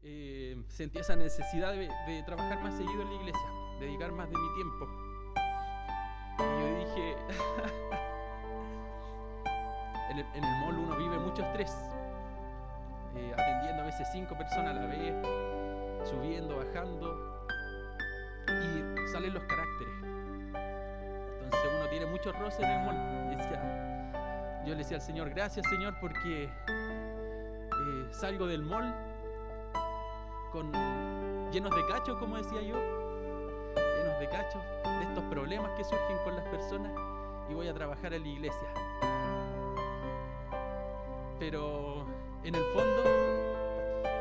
sentí esa necesidad de trabajar más seguido en la iglesia, dedicar más de mi tiempo. Y yo dije, en el mall uno vive mucho estrés, atendiendo a veces 5 personas a la vez, subiendo, bajando, y salen los caracteres. Entonces uno tiene muchos roces en el mall. Yo le decía al Señor, gracias Señor, porque salgo del mall llenos de cachos, como decía yo, llenos de cachos, de estos problemas que surgen con las personas, y voy a trabajar en la iglesia. Pero en el fondo,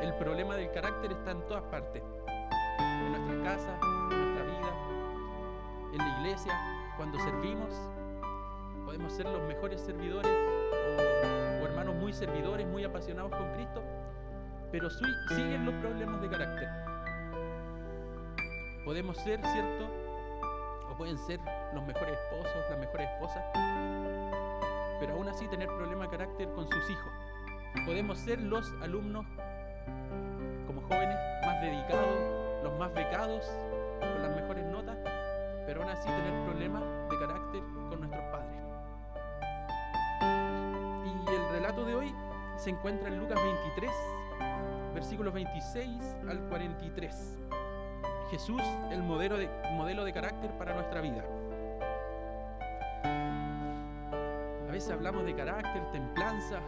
el problema del carácter está en todas partes, en nuestras casas, en nuestra vida, en la iglesia. Cuando servimos, podemos ser los mejores servidores o hermanos muy servidores, muy apasionados con Cristo, pero siguen los problemas de carácter. Podemos ser, ¿cierto? O pueden ser los mejores esposos, las mejores esposas, pero aún así tener problemas de carácter con sus hijos. Podemos ser los alumnos, como jóvenes, más dedicados, los más becados, con las mejores notas, pero aún así tener problemas de carácter con nuestros padres. Y el relato de hoy se encuentra en Lucas 23, versículos 26 al 43. Jesús, el modelo de carácter para nuestra vida. A veces hablamos de carácter, templanza,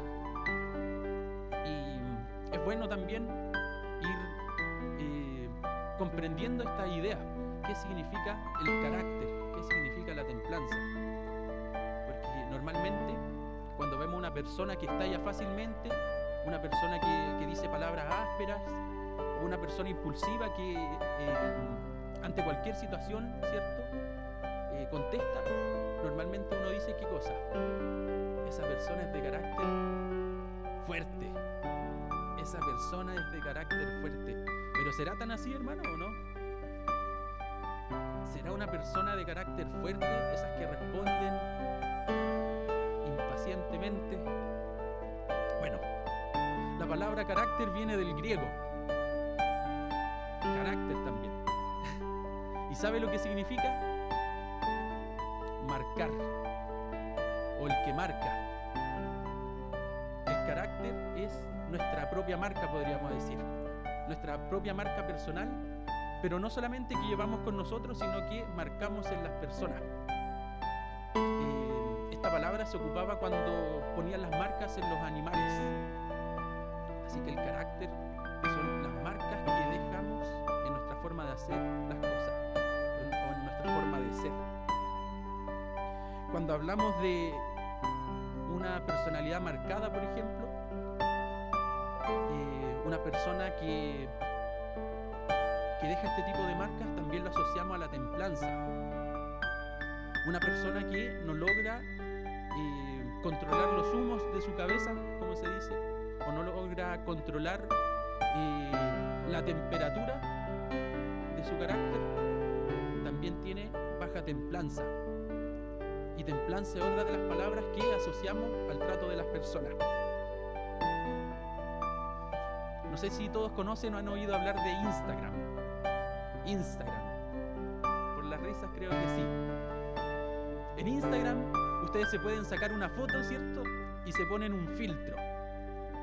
y es bueno también ir comprendiendo esta idea. ¿Qué significa el carácter? ¿Qué significa la templanza? Porque normalmente cuando vemos una persona que estalla fácilmente, una persona que dice palabras ásperas, o una persona impulsiva que ante cualquier situación, ¿cierto? Contesta, normalmente uno dice, ¿qué cosa? Esa persona es de carácter fuerte. Esa persona es de carácter fuerte. ¿Pero será tan así, hermano, o no? ¿Será una persona de carácter fuerte, esas que responden impacientemente? Bueno, la palabra carácter viene del griego. Carácter también. ¿Y sabe lo que significa? Marcar, o el que marca. El carácter es nuestra propia marca, podríamos decir, nuestra propia marca personal, pero no solamente que llevamos con nosotros, sino que marcamos en las personas. Esta palabra se ocupaba cuando ponían las marcas en los animales. Así que el carácter son las marcas que dejamos en nuestra forma de hacer las cosas, o en nuestra forma de ser. Cuando hablamos de una personalidad marcada, por ejemplo, una persona que deja este tipo de marcas, también lo asociamos a la templanza. Una persona que no logra controlar los humos de su cabeza, como se dice, o no logra controlar la temperatura de su carácter, también tiene baja templanza. Y templanza es otra de las palabras que asociamos al trato de las personas. No sé si todos conocen o han oído hablar de Instagram. Por las risas creo que sí. En Instagram ustedes se pueden sacar una foto, ¿cierto? Y se ponen un filtro.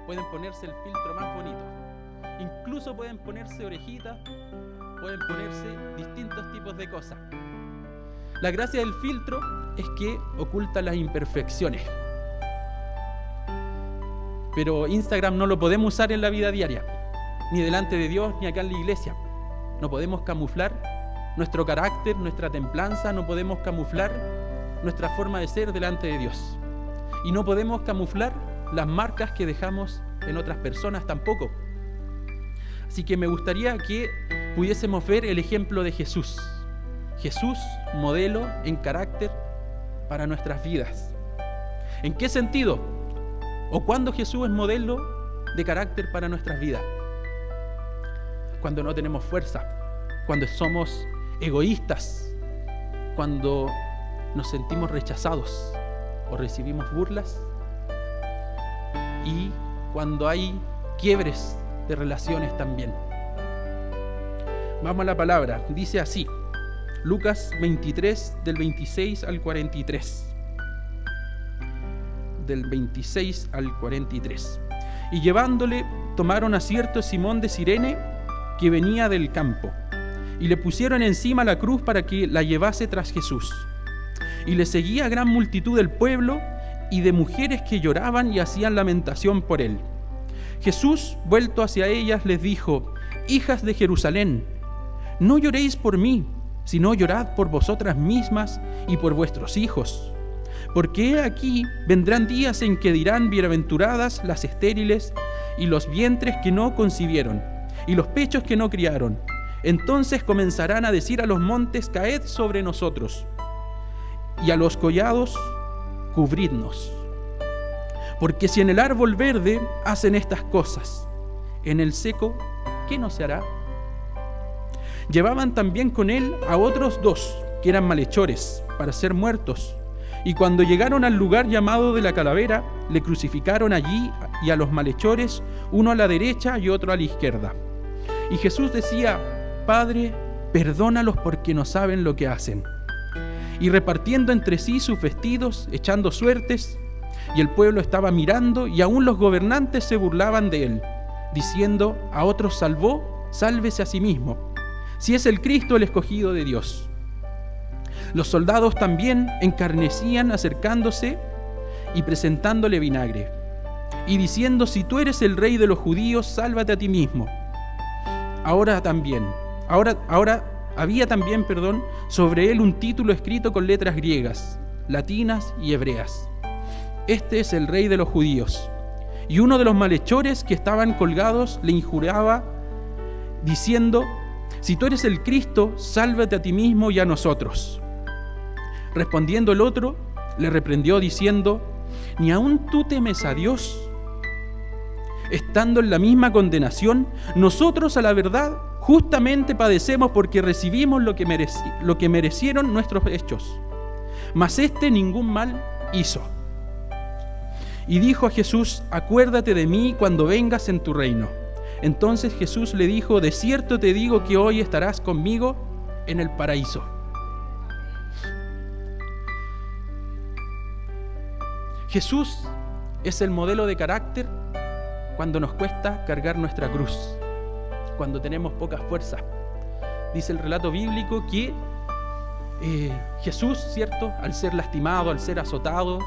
Pueden ponerse el filtro más bonito. Incluso pueden ponerse orejitas, pueden ponerse distintos tipos de cosas. La gracia del filtro es que oculta las imperfecciones. Pero Instagram no lo podemos usar en la vida diaria, ni delante de Dios, ni acá en la iglesia. No podemos camuflar nuestro carácter, nuestra templanza, no podemos camuflar nuestra forma de ser delante de Dios. Y no podemos camuflar las marcas que dejamos en otras personas tampoco. Así que me gustaría que pudiésemos ver el ejemplo de Jesús. Jesús, modelo en carácter para nuestras vidas. ¿En qué sentido? ¿O cuándo Jesús es modelo de carácter para nuestras vidas? Cuando no tenemos fuerza, cuando somos egoístas, cuando nos sentimos rechazados o recibimos burlas, y cuando hay quiebres de relaciones también. Vamos a la palabra, dice así, Lucas 23, del 26 al 43. Del 26 al 43. Y llevándole, tomaron a cierto Simón de Cirene, que venía del campo, y le pusieron encima la cruz para que la llevase tras Jesús. Y le seguía gran multitud del pueblo y de mujeres que lloraban y hacían lamentación por él. Jesús, vuelto hacia ellas, les dijo: Hijas de Jerusalén, no lloréis por mí, sino llorad por vosotras mismas y por vuestros hijos. Porque he aquí vendrán días en que dirán: bienaventuradas las estériles y los vientres que no concibieron y los pechos que no criaron. Entonces comenzarán a decir a los montes: caed sobre nosotros, y a los collados: cubridnos. Porque si en el árbol verde hacen estas cosas, en el seco, ¿qué no se hará? Llevaban también con él a otros 2, que eran malhechores, para ser muertos. Y cuando llegaron al lugar llamado de la Calavera, le crucificaron allí y a los malhechores, uno a la derecha y otro a la izquierda. Y Jesús decía: Padre, perdónalos porque no saben lo que hacen. Y repartiendo entre sí sus vestidos, echando suertes, y el pueblo estaba mirando, y aún los gobernantes se burlaban de él, diciendo: a otros salvó, sálvese a sí mismo, si es el Cristo, el escogido de Dios. Los soldados también encarnecían acercándose y presentándole vinagre, y diciendo: si tú eres el rey de los judíos, sálvate a ti mismo. Ahora había también, sobre él un título escrito con letras griegas, latinas y hebreas: Este es el rey de los judíos. Y uno de los malhechores que estaban colgados le injuriaba, diciendo: si tú eres el Cristo, sálvate a ti mismo y a nosotros. Respondiendo el otro, le reprendió diciendo: ¿ni aún tú temes a Dios? Estando en la misma condenación, nosotros a la verdad justamente padecemos porque recibimos lo que merecieron nuestros hechos. Mas este ningún mal hizo. Y dijo a Jesús: acuérdate de mí cuando vengas en tu reino. Entonces Jesús le dijo: de cierto te digo que hoy estarás conmigo en el paraíso. Jesús es el modelo de carácter cuando nos cuesta cargar nuestra cruz, cuando tenemos pocas fuerzas. Dice el relato bíblico que Jesús, ¿cierto?, al ser lastimado, al ser azotado,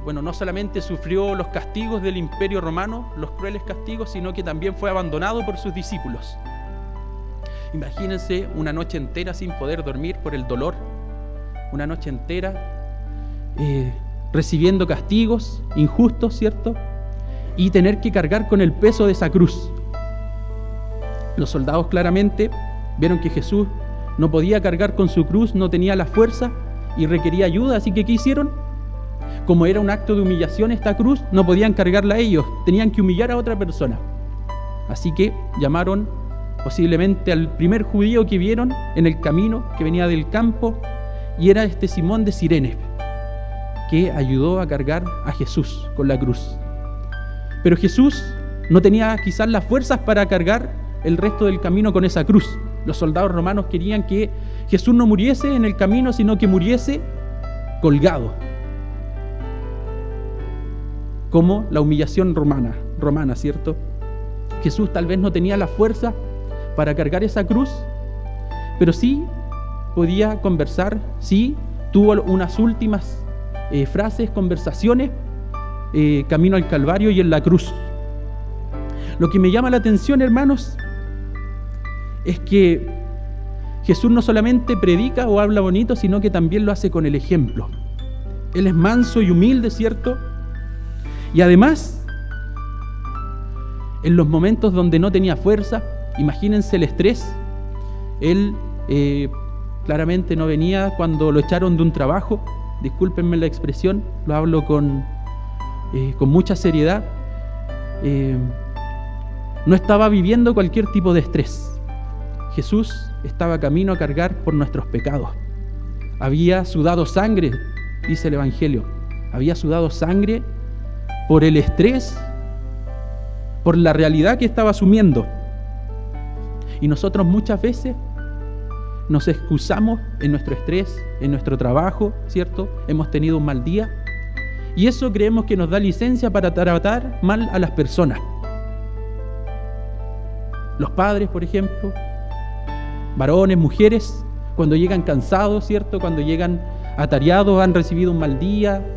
no solamente sufrió los castigos del Imperio Romano, los crueles castigos, sino que también fue abandonado por sus discípulos. Imagínense una noche entera sin poder dormir por el dolor, una noche entera recibiendo castigos injustos, ¿cierto?, y tener que cargar con el peso de esa cruz. Los soldados claramente vieron que Jesús no podía cargar con su cruz, no tenía la fuerza y requería ayuda, así que ¿qué hicieron? Como era un acto de humillación esta cruz, no podían cargarla ellos, tenían que humillar a otra persona. Así que llamaron posiblemente al primer judío que vieron en el camino, que venía del campo, y era este Simón de Cirene, que ayudó a cargar a Jesús con la cruz. Pero Jesús no tenía quizás las fuerzas para cargar el resto del camino con esa cruz. Los soldados romanos querían que Jesús no muriese en el camino, sino que muriese colgado, como la humillación romana, ¿cierto? Jesús tal vez no tenía la fuerza para cargar esa cruz, pero sí podía conversar, sí tuvo unas últimas conversaciones, camino al Calvario y en la cruz. Lo que me llama la atención, hermanos, es que Jesús no solamente predica o habla bonito, sino que también lo hace con el ejemplo. Él es manso y humilde, ¿cierto? Y además, en los momentos donde no tenía fuerza, imagínense el estrés. Él claramente no venía cuando lo echaron de un trabajo. Discúlpenme la expresión, lo hablo con mucha seriedad. No estaba viviendo cualquier tipo de estrés. Jesús estaba camino a cargar por nuestros pecados. Había sudado sangre, dice el Evangelio. Había sudado sangre por el estrés, por la realidad que estaba asumiendo. Y nosotros muchas veces nos excusamos en nuestro estrés, en nuestro trabajo, ¿cierto? Hemos tenido un mal día y eso creemos que nos da licencia para tratar mal a las personas. Los padres, por ejemplo, varones, mujeres, cuando llegan cansados, ¿cierto? Cuando llegan atareados, han recibido un mal día,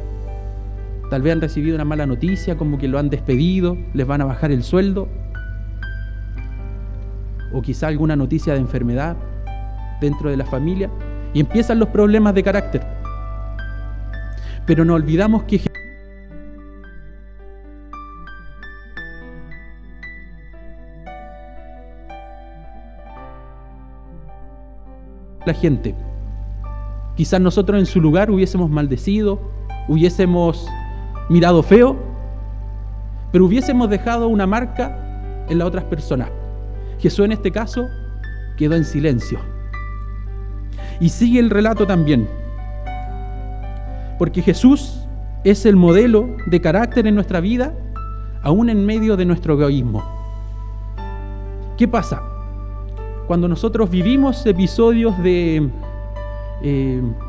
tal vez han recibido una mala noticia, como que lo han despedido, les van a bajar el sueldo, o quizá alguna noticia de enfermedad dentro de la familia, y empiezan los problemas de carácter. Pero no olvidamos que la gente, quizás nosotros en su lugar hubiésemos maldecido, hubiésemos mirado feo, pero hubiésemos dejado una marca en las otras personas. Jesús en este caso quedó en silencio. Y sigue el relato también, porque Jesús es el modelo de carácter en nuestra vida, aún en medio de nuestro egoísmo. ¿Qué pasa? Cuando nosotros vivimos episodios de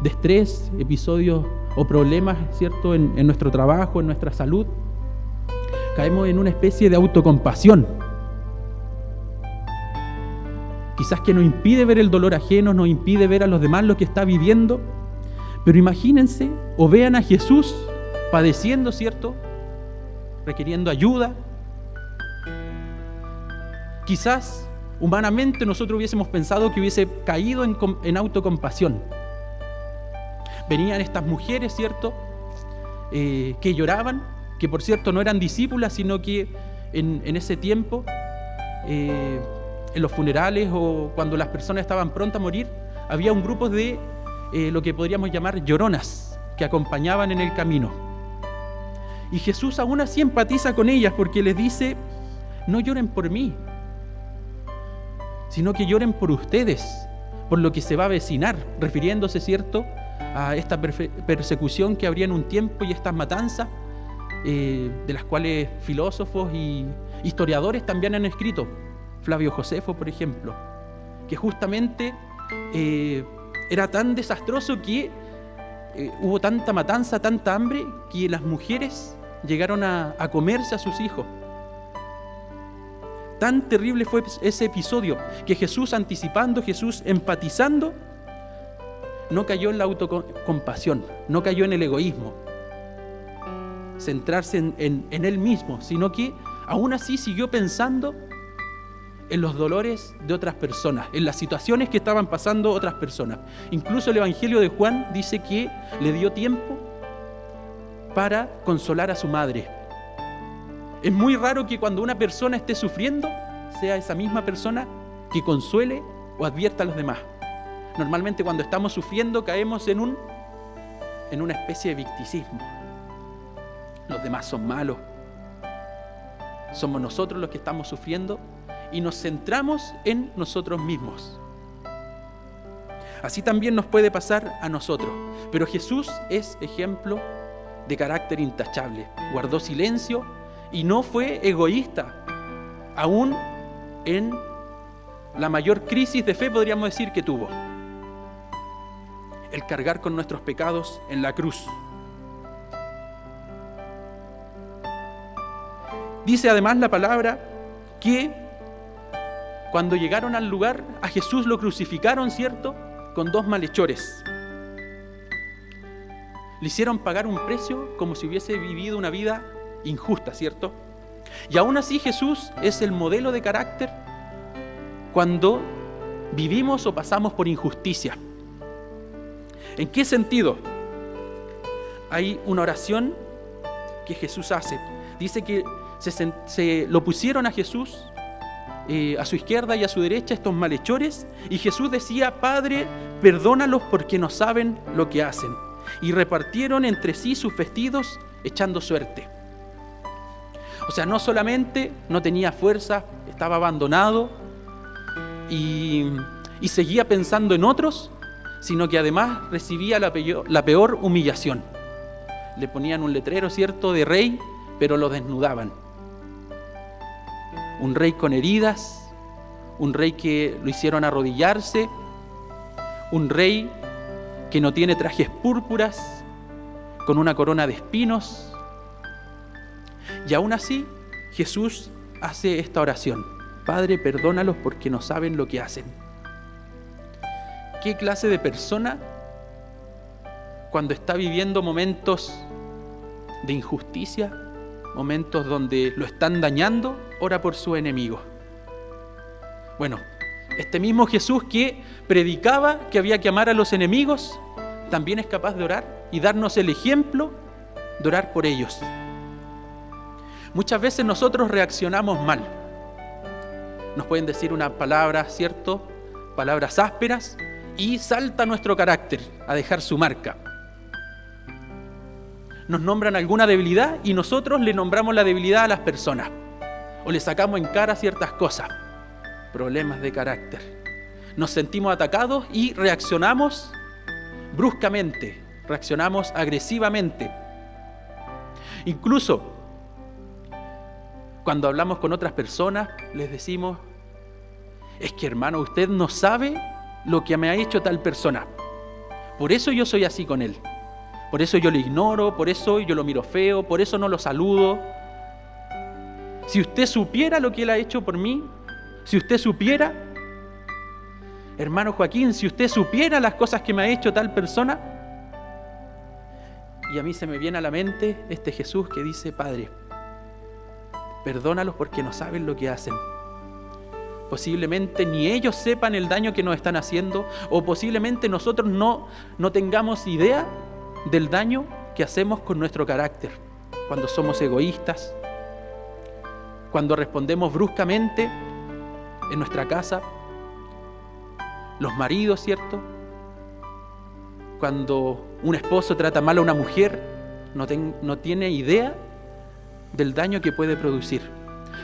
estrés, episodios o problemas, ¿cierto?, en nuestro trabajo, en nuestra salud, caemos en una especie de autocompasión. Quizás que nos impide ver el dolor ajeno, nos impide ver a los demás lo que está viviendo. Pero imagínense o vean a Jesús padeciendo, ¿cierto?, requiriendo ayuda. Quizás humanamente nosotros hubiésemos pensado que hubiese caído en autocompasión. Venían estas mujeres, ¿cierto?, que lloraban, que por cierto no eran discípulas, sino que en ese tiempo, en los funerales o cuando las personas estaban prontas a morir, había un grupo de lo que podríamos llamar lloronas que acompañaban en el camino. Y Jesús aún así empatiza con ellas porque les dice: no lloren por mí, sino que lloren por ustedes, por lo que se va a avecinar, refiriéndose, ¿cierto?, a esta persecución que habría en un tiempo y estas matanzas, de las cuales filósofos y historiadores también han escrito. Flavio Josefo, por ejemplo, que justamente era tan desastroso que hubo tanta matanza, tanta hambre, que las mujeres llegaron a comerse a sus hijos. Tan terrible fue ese episodio que Jesús anticipando, Jesús empatizando, no cayó en la autocompasión, no cayó en el egoísmo, centrarse en él mismo, sino que aún así siguió pensando en los dolores de otras personas, en las situaciones que estaban pasando otras personas. Incluso el Evangelio de Juan dice que le dio tiempo para consolar a su madre. Es muy raro que cuando una persona esté sufriendo, sea esa misma persona que consuele o advierta a los demás. Normalmente cuando estamos sufriendo caemos en una especie de victimismo. Los demás son malos. Somos nosotros los que estamos sufriendo y nos centramos en nosotros mismos. Así también nos puede pasar a nosotros. Pero Jesús es ejemplo de carácter intachable. Guardó silencio y no fue egoísta. Aún en la mayor crisis de fe, podríamos decir, que tuvo. El cargar con nuestros pecados en la cruz. Dice además la palabra que cuando llegaron al lugar, a Jesús lo crucificaron, ¿cierto?, con 2 malhechores. Le hicieron pagar un precio como si hubiese vivido una vida injusta, ¿cierto? Y aún así Jesús es el modelo de carácter cuando vivimos o pasamos por injusticia. ¿En qué sentido? Hay una oración que Jesús hace. Dice que se lo pusieron a Jesús a su izquierda y a su derecha estos malhechores, y Jesús decía: Padre, perdónalos porque no saben lo que hacen. Y repartieron entre sí sus vestidos echando suerte. O sea, no solamente no tenía fuerza, estaba abandonado y seguía pensando en otros, sino que además recibía la peor humillación. Le ponían un letrero, ¿cierto?, de rey, pero lo desnudaban. un rey con heridas, un rey que lo hicieron arrodillarse, un rey que no tiene trajes púrpuras, con una corona de espinos. Y aún así, Jesús hace esta oración: Padre, perdónalos porque no saben lo que hacen. ¿Qué clase de persona, cuando está viviendo momentos de injusticia, momentos donde lo están dañando, ora por su enemigo? Bueno, este mismo Jesús que predicaba que había que amar a los enemigos, también es capaz de orar y darnos el ejemplo de orar por ellos. Muchas veces nosotros reaccionamos mal. Nos pueden decir una palabra, ¿cierto? Palabras ásperas, y salta nuestro carácter a dejar su marca. Nos nombran alguna debilidad y nosotros le nombramos la debilidad a las personas, o le sacamos en cara ciertas cosas. Problemas de carácter. Nos sentimos atacados y reaccionamos bruscamente, reaccionamos agresivamente. Incluso cuando hablamos con otras personas, les decimos: es que hermano, usted no sabe lo que me ha hecho tal persona. Por eso yo soy así con él. Por eso yo lo ignoro, por eso yo lo miro feo, por eso no lo saludo. Si usted supiera lo que él ha hecho por mí, si usted supiera, hermano Joaquín, si usted supiera las cosas que me ha hecho tal persona. Y a mí se me viene a la mente este Jesús que dice: Padre, perdónalos porque no saben lo que hacen. Posiblemente ni ellos sepan el daño que nos están haciendo, o posiblemente nosotros no tengamos idea del daño que hacemos con nuestro carácter, cuando somos egoístas, cuando respondemos bruscamente en nuestra casa, los maridos, ¿cierto? Cuando un esposo trata mal a una mujer, no tiene idea del daño que puede producir.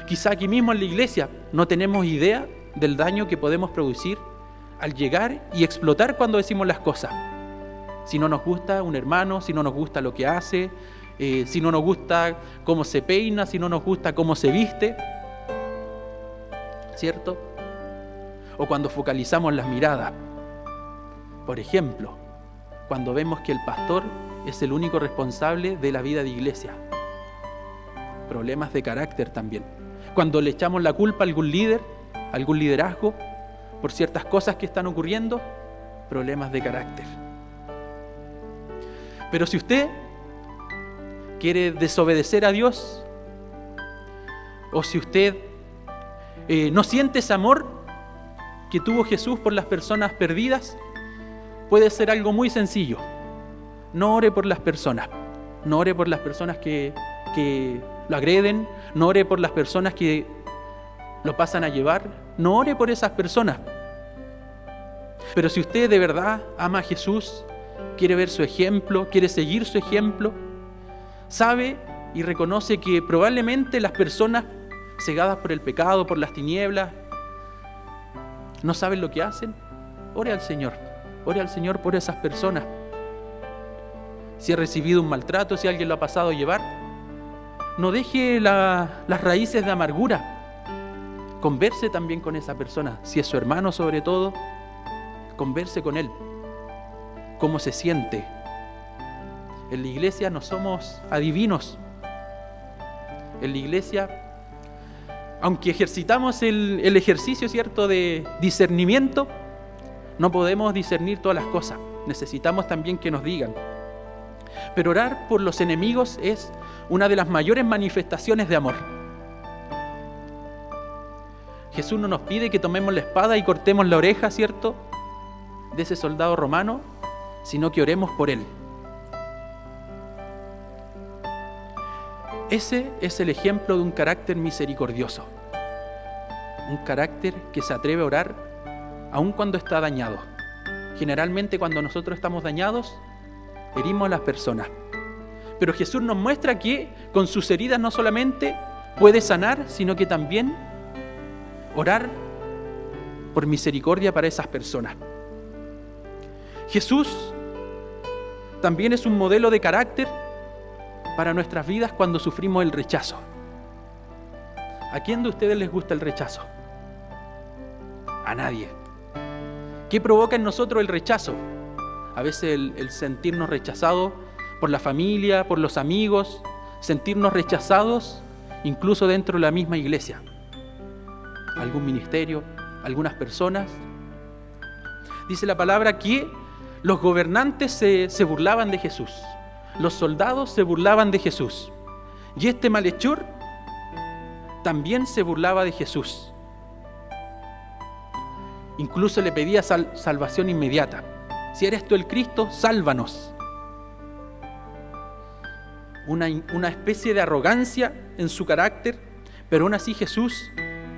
Quizá aquí mismo en la iglesia no tenemos idea del daño que podemos producir al llegar y explotar cuando decimos las cosas. Si no nos gusta un hermano, si no nos gusta lo que hace, si no nos gusta cómo se peina, si no nos gusta cómo se viste, ¿cierto? O cuando focalizamos las miradas. Por ejemplo, cuando vemos que el pastor es el único responsable de la vida de iglesia. Problemas de carácter también. Cuando le echamos la culpa a algún líder, a algún liderazgo, por ciertas cosas que están ocurriendo, problemas de carácter. Pero si usted quiere desobedecer a Dios, o si usted no siente ese amor que tuvo Jesús por las personas perdidas, puede ser algo muy sencillo. No ore por las personas. No ore por las personas que lo agreden. No ore por las personas que lo pasan a llevar. No ore por esas personas. Pero si usted de verdad ama a Jesús, quiere ver su ejemplo, quiere seguir su ejemplo, sabe y reconoce que probablemente las personas cegadas por el pecado, por las tinieblas, no saben lo que hacen, ore al Señor por esas personas. Si ha recibido un maltrato, si alguien lo ha pasado a llevar, no deje las raíces de amargura. Converse también con esa persona. Si es su hermano sobre todo, converse con él. ¿Cómo se siente? En la iglesia no somos adivinos. En la iglesia, aunque ejercitamos el ejercicio, ¿cierto?, de discernimiento, no podemos discernir todas las cosas. Necesitamos también que nos digan. Pero orar por los enemigos es una de las mayores manifestaciones de amor. Jesús no nos pide que tomemos la espada y cortemos la oreja, ¿cierto?, de ese soldado romano, sino que oremos por él. Ese es el ejemplo de un carácter misericordioso. Un carácter que se atreve a orar aun cuando está dañado. Generalmente cuando nosotros estamos dañados, herimos a las personas. Pero Jesús nos muestra que con sus heridas no solamente puede sanar, sino que también orar por misericordia para esas personas. Jesús también es un modelo de carácter para nuestras vidas cuando sufrimos el rechazo. ¿A quién de ustedes les gusta el rechazo? A nadie. ¿Qué provoca en nosotros el rechazo? A veces el sentirnos rechazados por la familia, por los amigos, sentirnos rechazados incluso dentro de la misma iglesia. Algún ministerio, algunas personas. Dice la palabra que los gobernantes se burlaban de Jesús. Los soldados se burlaban de Jesús. Y este malhechor también se burlaba de Jesús. Incluso le pedía salvación inmediata. Si eres tú el Cristo, sálvanos. Una especie de arrogancia en su carácter, pero aún así Jesús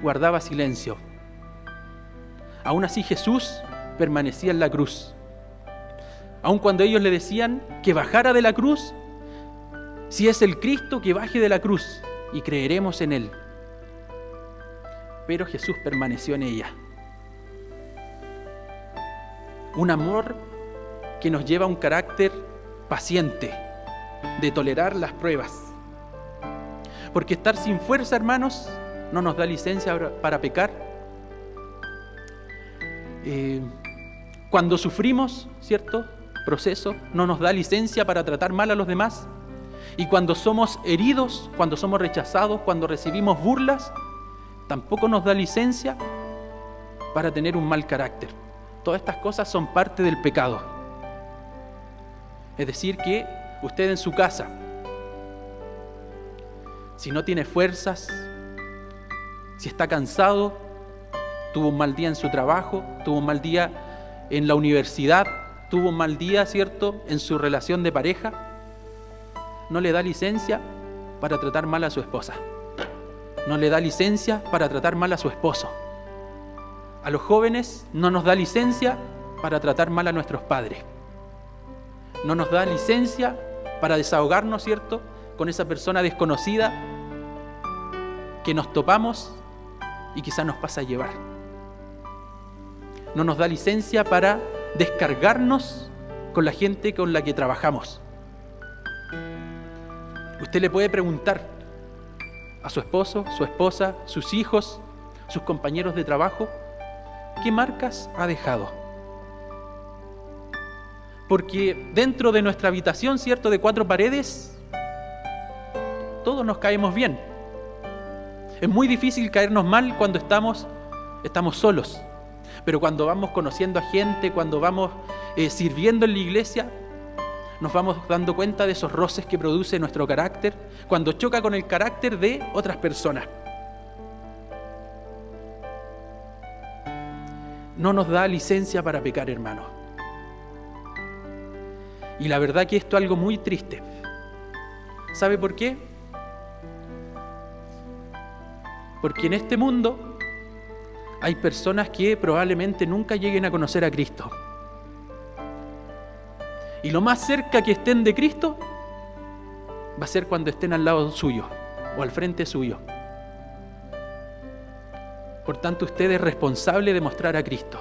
guardaba silencio. Aún así Jesús permanecía en la cruz. Aun cuando ellos le decían que bajara de la cruz, si es el Cristo, que baje de la cruz y creeremos en Él. Pero Jesús permaneció en ella. Un amor que nos lleva a un carácter paciente, de tolerar las pruebas. Porque estar sin fuerza, hermanos, no nos da licencia para pecar. Cuando sufrimos, ¿cierto?, proceso, no nos da licencia para tratar mal a los demás. Y cuando somos heridos, cuando somos rechazados, cuando recibimos burlas, tampoco nos da licencia para tener un mal carácter. Todas estas cosas son parte del pecado. Es decir, que usted en su casa, si no tiene fuerzas, si está cansado, tuvo un mal día en su trabajo, tuvo un mal día en la universidad, tuvo un mal día, ¿cierto?, en su relación de pareja, no le da licencia para tratar mal a su esposa. No le da licencia para tratar mal a su esposo. A los jóvenes no nos da licencia para tratar mal a nuestros padres. No nos da licencia para desahogarnos, ¿cierto?, con esa persona desconocida que nos topamos y quizás nos pasa a llevar. No nos da licencia para descargarnos con la gente con la que trabajamos. Usted le puede preguntar a su esposo, su esposa, sus hijos, sus compañeros de trabajo, ¿qué marcas ha dejado? Porque dentro de nuestra habitación, ¿cierto?, de 4 paredes, todos nos caemos bien. Es muy difícil caernos mal cuando estamos solos. Pero cuando vamos conociendo a gente, cuando vamos sirviendo en la iglesia, nos vamos dando cuenta de esos roces que produce nuestro carácter, cuando choca con el carácter de otras personas. No nos da licencia para pecar, hermano. Y la verdad que esto es algo muy triste. ¿Sabe por qué? Porque en este mundo hay personas que probablemente nunca lleguen a conocer a Cristo. Y lo más cerca que estén de Cristo va a ser cuando estén al lado suyo o al frente suyo. Por tanto, usted es responsable de mostrar a Cristo.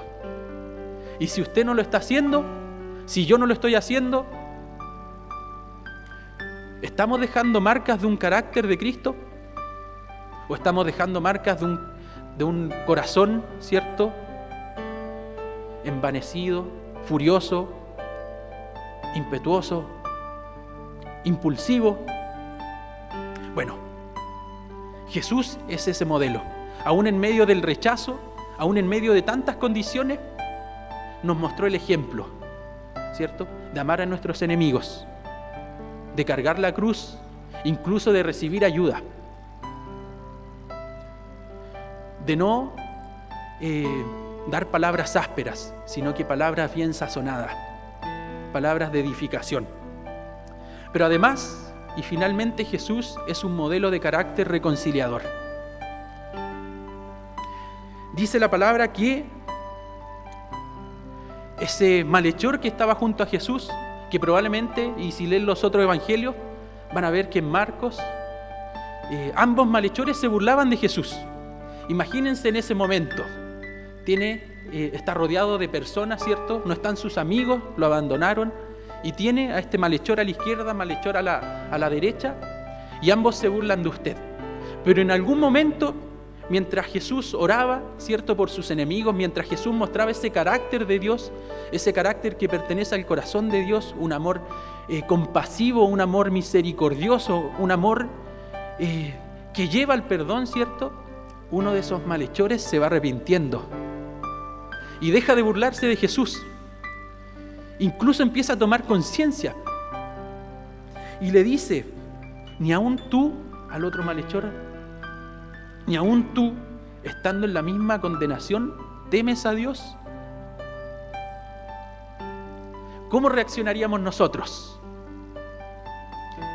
Y si usted no lo está haciendo, si yo no lo estoy haciendo, ¿estamos dejando marcas de un carácter de Cristo? ¿O estamos dejando marcas de un corazón, ¿cierto?, envanecido, furioso, impetuoso, impulsivo? Bueno, Jesús es ese modelo. Aún en medio del rechazo, aún en medio de tantas condiciones, nos mostró el ejemplo, ¿cierto?, de amar a nuestros enemigos, de cargar la cruz, incluso de recibir ayuda, de no dar palabras ásperas, sino que palabras bien sazonadas, palabras de edificación. Pero además, y finalmente, Jesús es un modelo de carácter reconciliador. Dice la palabra que ese malhechor que estaba junto a Jesús, que probablemente, y si leen los otros evangelios, van a ver que en Marcos ambos malhechores se burlaban de Jesús. Imagínense en ese momento, está rodeado de personas, ¿cierto? No están sus amigos, lo abandonaron, y tiene a este malhechor a la izquierda, malhechor a la derecha, y ambos se burlan de usted. Pero en algún momento, mientras Jesús oraba, ¿cierto?, por sus enemigos, mientras Jesús mostraba ese carácter de Dios, ese carácter que pertenece al corazón de Dios, un amor compasivo, un amor misericordioso, un amor que lleva al perdón, ¿cierto?, uno de esos malhechores se va arrepintiendo y deja de burlarse de Jesús. Incluso empieza a tomar conciencia y le dice: ni aun tú, al otro malhechor, ni aun tú, estando en la misma condenación, ¿temes a Dios? ¿Cómo reaccionaríamos nosotros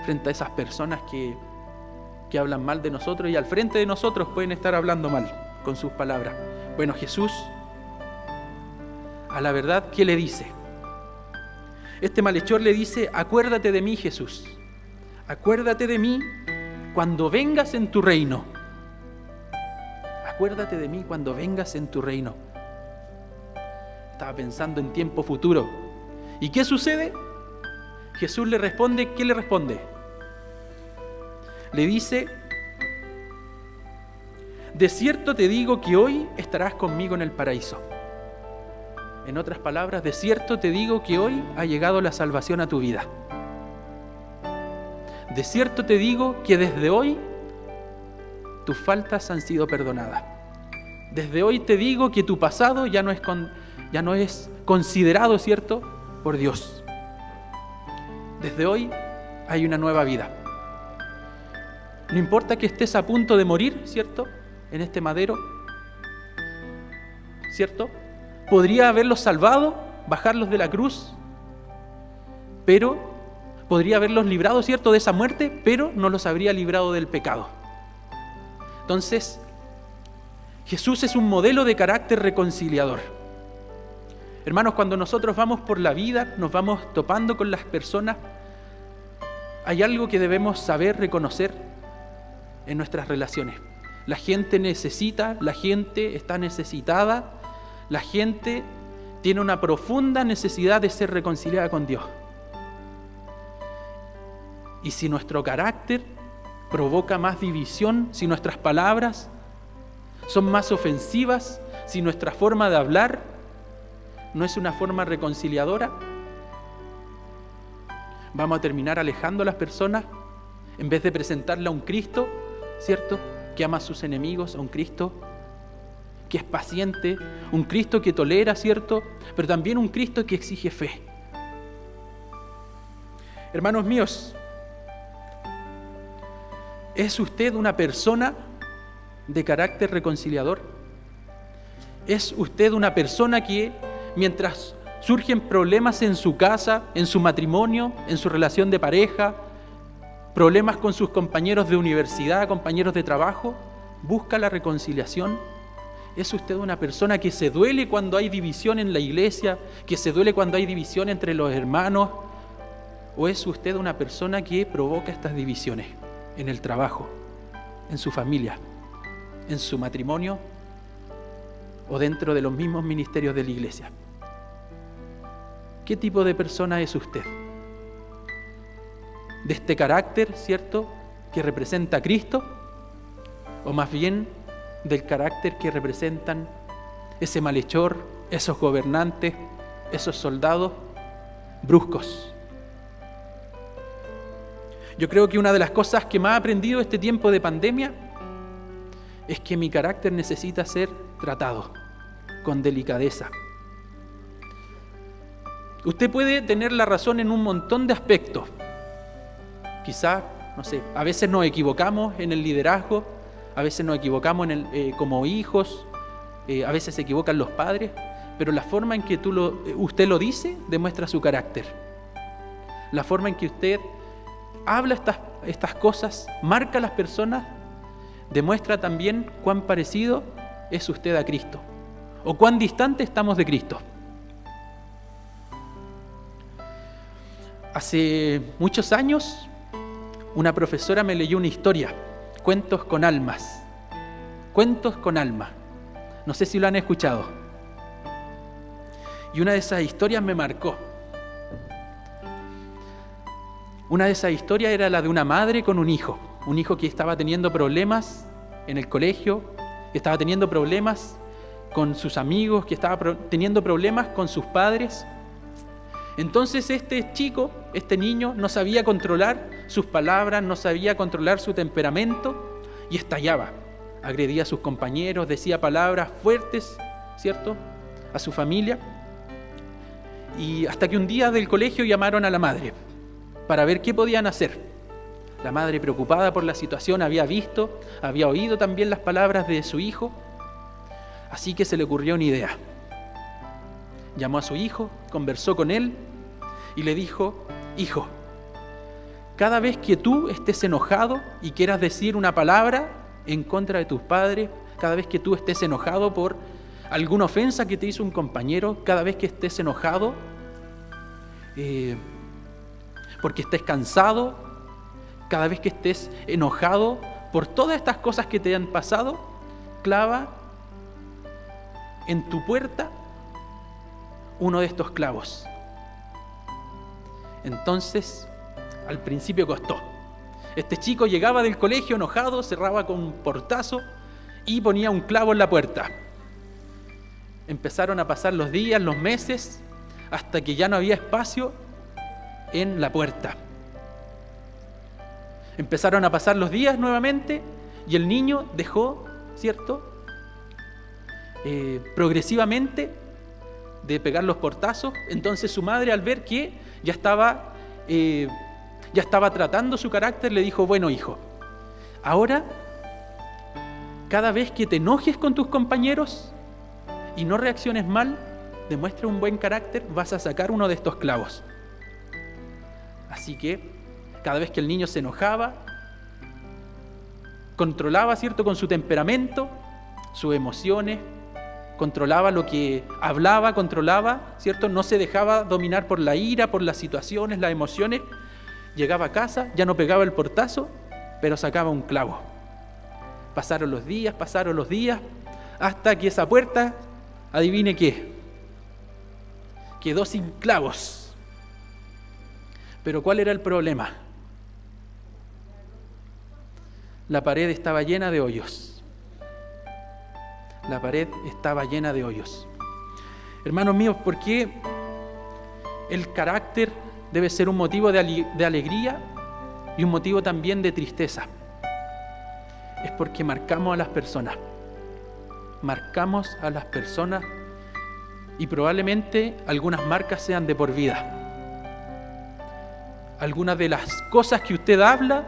frente a esas personas que hablan mal de nosotros y al frente de nosotros pueden estar hablando mal con sus palabras? Bueno, Jesús, a la verdad, ¿qué le dice? Este malhechor le dice: acuérdate de mí, Jesús, acuérdate de mí cuando vengas en tu reino. Acuérdate de mí cuando vengas en tu reino. Estaba pensando en tiempo futuro. ¿Y qué sucede? Jesús le responde, ¿qué le responde? Le dice: de cierto te digo que hoy estarás conmigo en el paraíso. En otras palabras, de cierto te digo que hoy ha llegado la salvación a tu vida. De cierto te digo que desde hoy tus faltas han sido perdonadas. Desde hoy te digo que tu pasado ya no es considerado, ¿cierto?, por Dios. Desde hoy hay una nueva vida. No importa que estés a punto de morir, ¿cierto?, en este madero, ¿cierto? Podría haberlos salvado, bajarlos de la cruz, pero podría haberlos librado, ¿cierto?, de esa muerte, pero no los habría librado del pecado. Entonces, Jesús es un modelo de carácter reconciliador. Hermanos, cuando nosotros vamos por la vida, nos vamos topando con las personas, hay algo que debemos saber reconocer en nuestras relaciones. La gente necesita, la gente está necesitada, la gente tiene una profunda necesidad de ser reconciliada con Dios. Y si nuestro carácter provoca más división, si nuestras palabras son más ofensivas, si nuestra forma de hablar no es una forma reconciliadora, vamos a terminar alejando a las personas en vez de presentarle a un Cristo, ¿cierto?, que ama a sus enemigos, a un Cristo que es paciente, un Cristo que tolera, ¿cierto?, pero también un Cristo que exige fe. Hermanos míos, ¿es usted una persona de carácter reconciliador? ¿Es usted una persona que, mientras surgen problemas en su casa, en su matrimonio, en su relación de pareja, problemas con sus compañeros de universidad, compañeros de trabajo, busca la reconciliación? ¿Es usted una persona que se duele cuando hay división en la iglesia, que se duele cuando hay división entre los hermanos? ¿O es usted una persona que provoca estas divisiones en el trabajo, en su familia, en su matrimonio o dentro de los mismos ministerios de la iglesia? ¿Qué tipo de persona es usted? ¿De este carácter, cierto, que representa a Cristo? ¿O más bien del carácter que representan ese malhechor, esos gobernantes, esos soldados bruscos? Yo creo que una de las cosas que más he aprendido este tiempo de pandemia es que mi carácter necesita ser tratado con delicadeza. Usted puede tener la razón en un montón de aspectos. Quizás, no sé, a veces nos equivocamos en el liderazgo, a veces nos equivocamos como hijos, a veces se equivocan los padres, pero la forma en que usted lo dice demuestra su carácter. La forma en que usted habla estas cosas, marca a las personas, demuestra también cuán parecido es usted a Cristo o cuán distante estamos de Cristo. Hace muchos años, una profesora me leyó una historia, Cuentos con almas. Cuentos con alma. No sé si lo han escuchado. Y una de esas historias me marcó. Una de esas historias era la de una madre con un hijo. un hijo que estaba teniendo problemas en el colegio, que estaba teniendo problemas con sus amigos, que estaba teniendo problemas con sus padres. Entonces este chico, este niño, no sabía controlar sus palabras, no sabía controlar su temperamento y estallaba. Agredía a sus compañeros, decía palabras fuertes, ¿cierto?, a su familia. Y hasta que un día del colegio llamaron a la madre para ver qué podían hacer. La madre, preocupada por la situación, había visto, había oído también las palabras de su hijo, así que se le ocurrió una idea. Llamó a su hijo, conversó con él y le dijo: hijo, cada vez que tú estés enojado y quieras decir una palabra en contra de tus padres, cada vez que tú estés enojado por alguna ofensa que te hizo un compañero, cada vez que estés enojado porque estés cansado, cada vez que estés enojado por todas estas cosas que te han pasado, clava en tu puerta uno de estos clavos. Entonces, al principio costó. Este chico llegaba del colegio enojado, cerraba con un portazo y ponía un clavo en la puerta. Empezaron a pasar los días, los meses, hasta que ya no había espacio en la puerta. Empezaron a pasar los días nuevamente y el niño dejó, ¿cierto?, progresivamente de pegar los portazos. Entonces su madre, al ver que ya estaba tratando su carácter, le dijo: bueno, hijo, ahora cada vez que te enojes con tus compañeros y no reacciones mal, demuestra un buen carácter, vas a sacar uno de estos clavos. Así que cada vez que el niño se enojaba, controlaba, ¿cierto?, con su temperamento, sus emociones, controlaba lo que hablaba, controlaba, ¿cierto?, no se dejaba dominar por la ira, por las situaciones, las emociones. Llegaba a casa, ya no pegaba el portazo, pero sacaba un clavo. Pasaron los días, hasta que esa puerta, adivine qué, quedó sin clavos. Pero ¿cuál era el problema? La pared estaba llena de hoyos. La pared estaba llena de hoyos. Hermanos míos, ¿por qué el carácter debe ser un motivo de alegría y un motivo también de tristeza? Es porque marcamos a las personas. Marcamos a las personas y probablemente algunas marcas sean de por vida. Algunas de las cosas que usted habla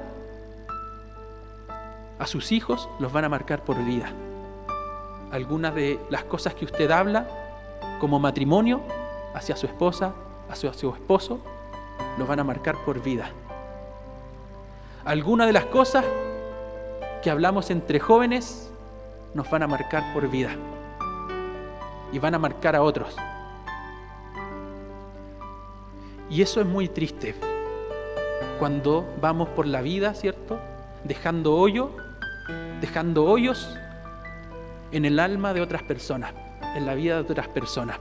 a sus hijos los van a marcar por vida. Algunas de las cosas que usted habla como matrimonio hacia su esposa, hacia su esposo, los van a marcar por vida. Algunas de las cosas que hablamos entre jóvenes nos van a marcar por vida y van a marcar a otros. Y eso es muy triste cuando vamos por la vida, ¿cierto?, dejando hoyos en el alma de otras personas, en la vida de otras personas.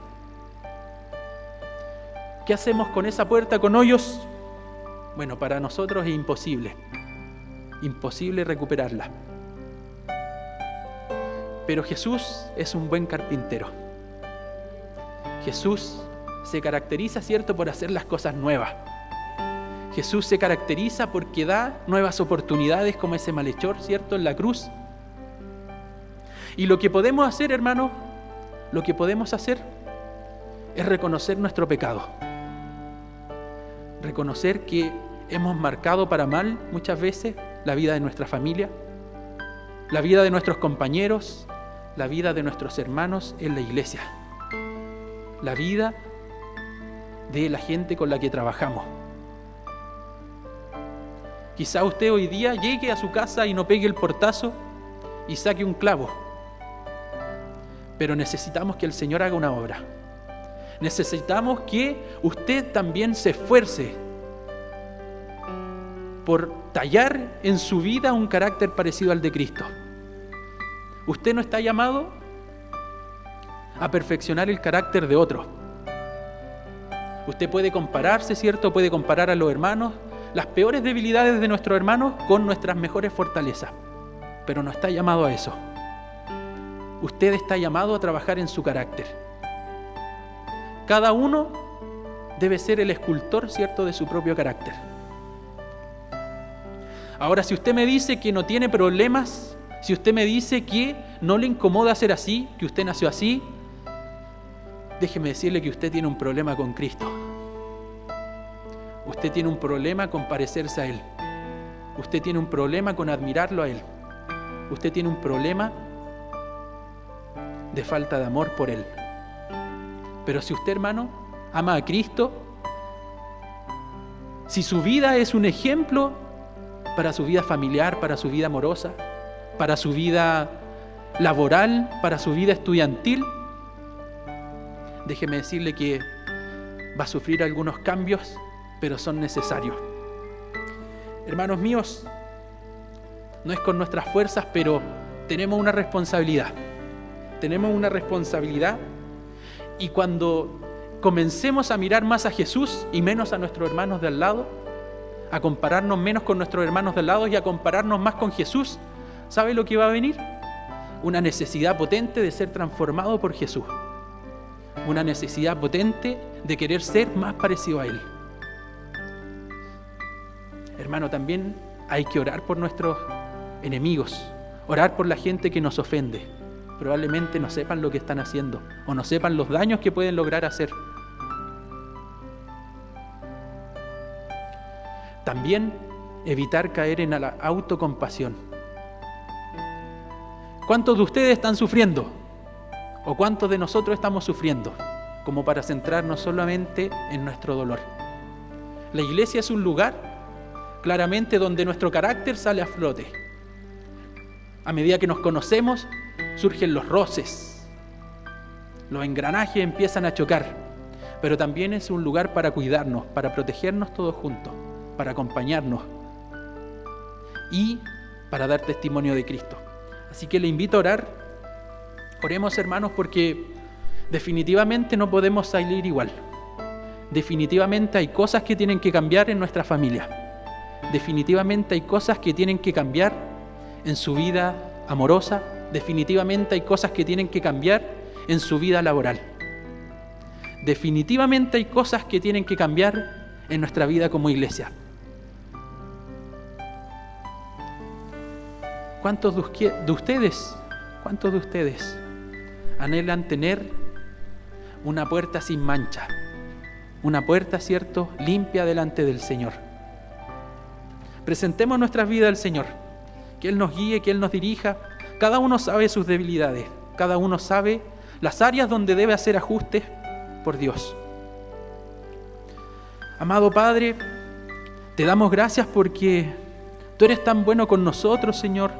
¿Qué hacemos con esa puerta con hoyos? Bueno, para nosotros es imposible recuperarla. Pero Jesús es un buen carpintero. Jesús se caracteriza, ¿cierto?, por hacer las cosas nuevas. Jesús se caracteriza porque da nuevas oportunidades, como ese malhechor, ¿cierto?, en la cruz. Y lo que podemos hacer, hermanos, es reconocer nuestro pecado. Reconocer que hemos marcado para mal muchas veces la vida de nuestra familia, la vida de nuestros compañeros, la vida de nuestros hermanos en la iglesia, la vida de la gente con la que trabajamos. Quizá usted hoy día llegue a su casa y no pegue el portazo y saque un clavo. Pero necesitamos que el Señor haga una obra. Necesitamos que usted también se esfuerce por tallar en su vida un carácter parecido al de Cristo. Usted no está llamado a perfeccionar el carácter de otro. Usted puede compararse, ¿cierto? Puede comparar a los hermanos, las peores debilidades de nuestros hermanos con nuestras mejores fortalezas. Pero no está llamado a eso. Usted está llamado a trabajar en su carácter. Cada uno debe ser el escultor, ¿cierto?, de su propio carácter. Ahora, si usted me dice que no tiene problemas, si usted me dice que no le incomoda ser así, que usted nació así, déjeme decirle que usted tiene un problema con Cristo. Usted tiene un problema con parecerse a Él. Usted tiene un problema con admirarlo a Él. Usted tiene un problema de falta de amor por Él. Pero si usted, hermano, ama a Cristo, si su vida es un ejemplo para su vida familiar, para su vida amorosa, para su vida laboral, para su vida estudiantil, déjeme decirle que va a sufrir algunos cambios, pero son necesarios. Hermanos míos, no es con nuestras fuerzas, pero tenemos una responsabilidad. Tenemos una responsabilidad, y cuando comencemos a mirar más a Jesús y menos a nuestros hermanos de al lado, a compararnos menos con nuestros hermanos de al lado y a compararnos más con Jesús, ¿sabe lo que va a venir? Una necesidad potente de ser transformado por Jesús. Una necesidad potente de querer ser más parecido a Él. Hermano, también hay que orar por nuestros enemigos, orar por la gente que nos ofende. Probablemente no sepan lo que están haciendo o no sepan los daños que pueden lograr hacer. También evitar caer en la autocompasión. ¿Cuántos de ustedes están sufriendo? ¿O cuántos de nosotros estamos sufriendo? Como para centrarnos solamente en nuestro dolor. La iglesia es un lugar, claramente, donde nuestro carácter sale a flote. A medida que nos conocemos, surgen los roces. Los engranajes empiezan a chocar. Pero también es un lugar para cuidarnos, para protegernos todos juntos, para acompañarnos y para dar testimonio de Cristo. Así que le invito a orar. Oremos, hermanos, porque definitivamente no podemos salir igual. Definitivamente hay cosas que tienen que cambiar en nuestra familia. Definitivamente hay cosas que tienen que cambiar en su vida amorosa. Definitivamente hay cosas que tienen que cambiar en su vida laboral. Definitivamente hay cosas que tienen que cambiar en nuestra vida como iglesia. ¿Cuántos de ustedes anhelan tener una puerta sin mancha? Una puerta, ¿cierto?, limpia delante del Señor. Presentemos nuestras vidas al Señor. Que Él nos guíe, que Él nos dirija. Cada uno sabe sus debilidades. Cada uno sabe las áreas donde debe hacer ajustes por Dios. Amado Padre, te damos gracias porque Tú eres tan bueno con nosotros, Señor.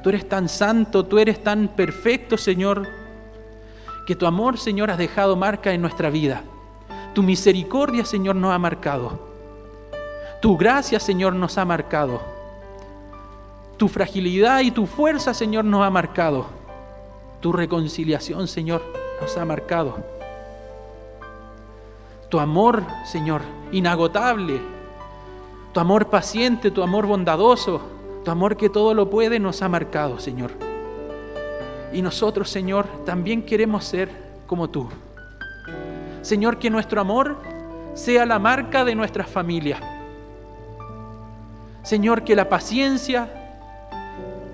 Tú eres tan santo, Tú eres tan perfecto, Señor, que Tu amor, Señor, has dejado marca en nuestra vida. Tu misericordia, Señor, nos ha marcado. Tu gracia, Señor, nos ha marcado. Tu fragilidad y Tu fuerza, Señor, nos ha marcado. Tu reconciliación, Señor, nos ha marcado. Tu amor, Señor, inagotable. Tu amor paciente, Tu amor bondadoso, Tu amor que todo lo puede, nos ha marcado, Señor. Y nosotros, Señor, también queremos ser como Tú. Señor, que nuestro amor sea la marca de nuestras familias. Señor, que la paciencia,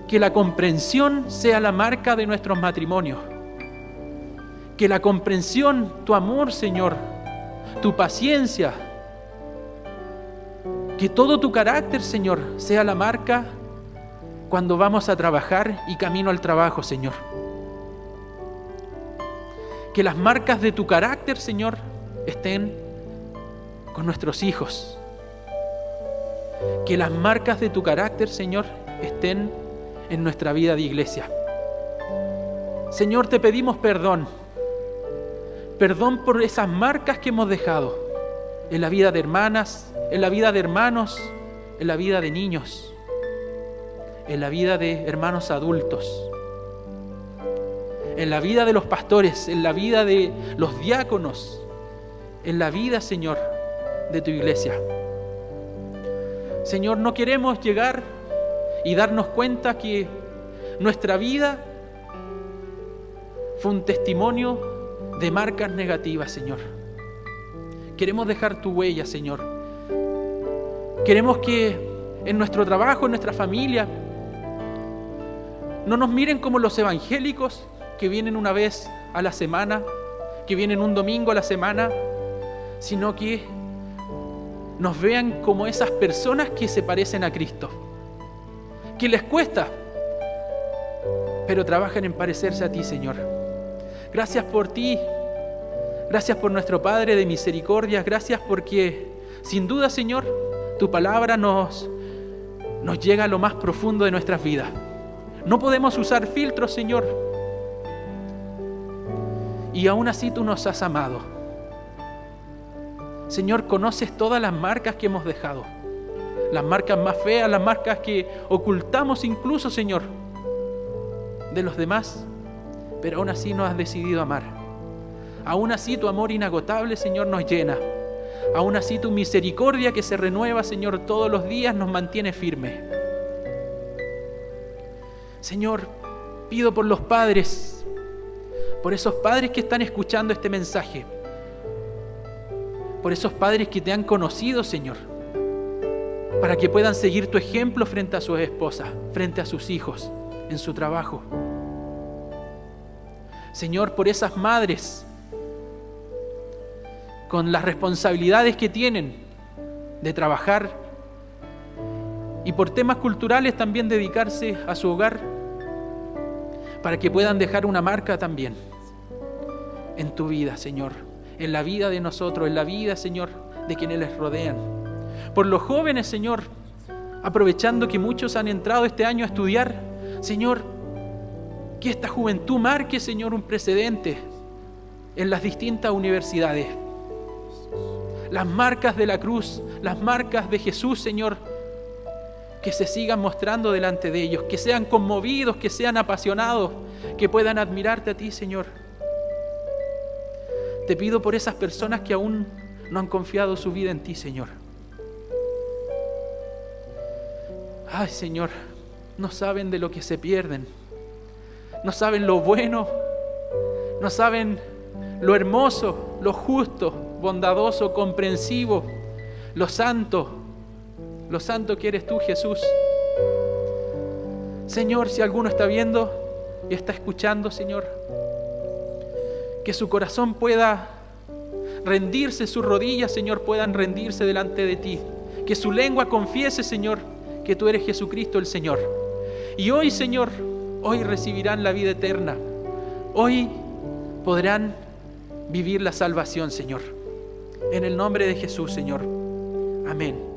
que la comprensión sea la marca de nuestros matrimonios. Que la comprensión, Tu amor, Señor, Tu paciencia, que todo Tu carácter, Señor, sea la marca cuando vamos a trabajar y camino al trabajo, Señor. Que las marcas de Tu carácter, Señor, estén con nuestros hijos. Que las marcas de Tu carácter, Señor, estén en nuestra vida de iglesia. Señor, Te pedimos perdón. Perdón por esas marcas que hemos dejado en la vida de hermanas, en la vida de hermanos, en la vida de niños, en la vida de hermanos adultos, en la vida de los pastores, en la vida de los diáconos, en la vida, Señor, de Tu iglesia. Señor, no queremos llegar y darnos cuenta que nuestra vida fue un testimonio de marcas negativas, Señor. Queremos dejar tu huella, Señor. Queremos que en nuestro trabajo, en nuestra familia, no nos miren como los evangélicos que vienen una vez a la semana, que vienen un domingo a la semana, sino que nos vean como esas personas que se parecen a Cristo, que les cuesta, pero trabajan en parecerse a ti, Señor. Gracias por ti, gracias por nuestro Padre de misericordia, gracias porque sin duda, Señor, tu palabra nos llega a lo más profundo de nuestras vidas. No podemos usar filtros, Señor, y aún así tú nos has amado. Señor, conoces todas las marcas que hemos dejado, las marcas más feas, las marcas que ocultamos incluso, Señor, de los demás, pero aún así nos has decidido amar. Aún así tu amor inagotable, Señor, nos llena. Aún así tu misericordia que se renueva, Señor, todos los días nos mantiene firmes. Señor, pido por los padres, por esos padres que están escuchando este mensaje, por esos padres que te han conocido, Señor, para que puedan seguir tu ejemplo frente a sus esposas, frente a sus hijos, en su trabajo. Señor, por esas madres con las responsabilidades que tienen de trabajar y por temas culturales también dedicarse a su hogar, para que puedan dejar una marca también en tu vida, Señor, en la vida de nosotros, en la vida, Señor, de quienes les rodean. Por los jóvenes, Señor, aprovechando que muchos han entrado este año a estudiar, Señor, que esta juventud marque, Señor, un precedente en las distintas universidades. Las marcas de la cruz, las marcas de Jesús, Señor, que se sigan mostrando delante de ellos, que sean conmovidos, que sean apasionados, que puedan admirarte a ti, Señor. Te pido por esas personas que aún no han confiado su vida en ti, Señor. Ay, Señor, no saben de lo que se pierden, no saben lo bueno, no saben lo hermoso, lo justo, bondadoso, comprensivo, lo santo que eres tú, Jesús. Señor, si alguno está viendo y está escuchando, Señor, que su corazón pueda rendirse, sus rodillas, Señor, puedan rendirse delante de ti, que su lengua confiese, Señor, que tú eres Jesucristo el Señor. Y hoy, Señor, hoy recibirán la vida eterna, hoy podrán vivir la salvación, Señor. En el nombre de Jesús, Señor. Amén.